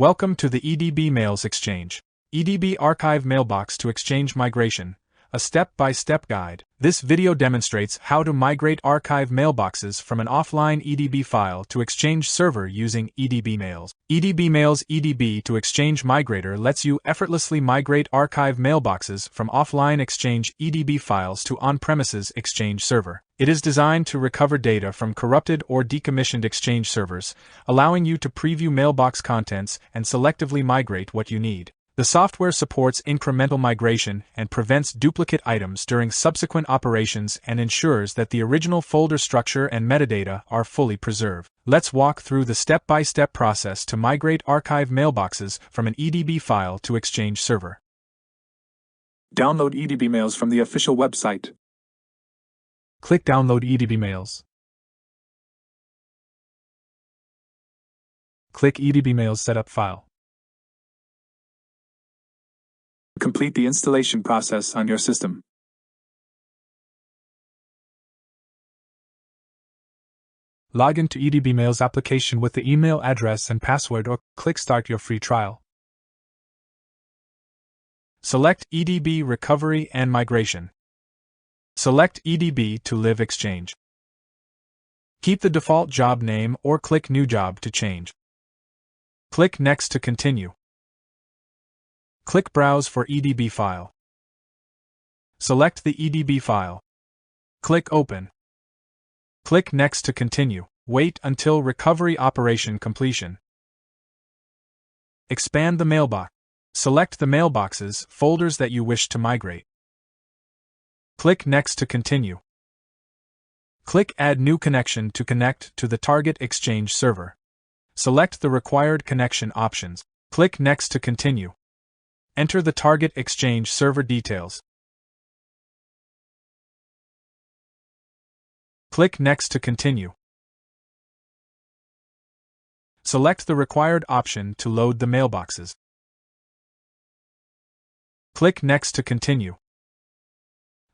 Welcome to the EdbMails Exchange EDB Archive Mailbox to Exchange Migration, a step-by-step guide. This video demonstrates how to migrate archive mailboxes from an offline EDB file to Exchange server using EdbMails. EdbMails EDB to Exchange Migrator lets you effortlessly migrate archive mailboxes from offline Exchange EDB files to on-premises Exchange server. It is designed to recover data from corrupted or decommissioned Exchange servers, allowing you to preview mailbox contents and selectively migrate what you need. The software supports incremental migration and prevents duplicate items during subsequent operations and ensures that the original folder structure and metadata are fully preserved. Let's walk through the step-by-step process to migrate archive mailboxes from an EDB file to Exchange server. Download EdbMails from the official website. Click Download EdbMails. Click EdbMails Setup File. Complete the installation process on your system. Log into EdbMails application with the email address and password or click Start your free trial. Select EDB Recovery and Migration. Select EDB to Live Exchange. Keep the default job name or click New Job to change. Click Next to continue. Click Browse for EDB file. Select the EDB file. Click Open. Click Next to continue. Wait until recovery operation completion. Expand the mailbox. Select the mailboxes, folders that you wish to migrate. Click Next to continue. Click Add New Connection to connect to the target Exchange server. Select the required connection options. Click Next to continue. Enter the target Exchange server details. Click Next to continue. Select the required option to load the mailboxes. Click Next to continue.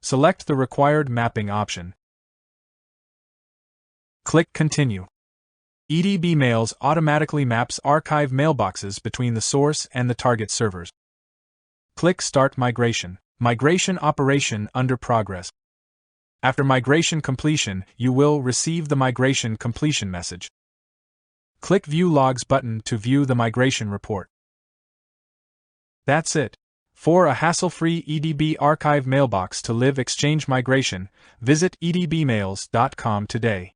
Select the required mapping option. Click Continue. EdbMails automatically maps archive mailboxes between the source and the target servers. Click Start Migration. Migration operation under progress. After migration completion, you will receive the migration completion message. Click View Logs button to view the migration report. That's it. For a hassle-free EDB archive mailbox to live Exchange migration, visit edbmails.com today.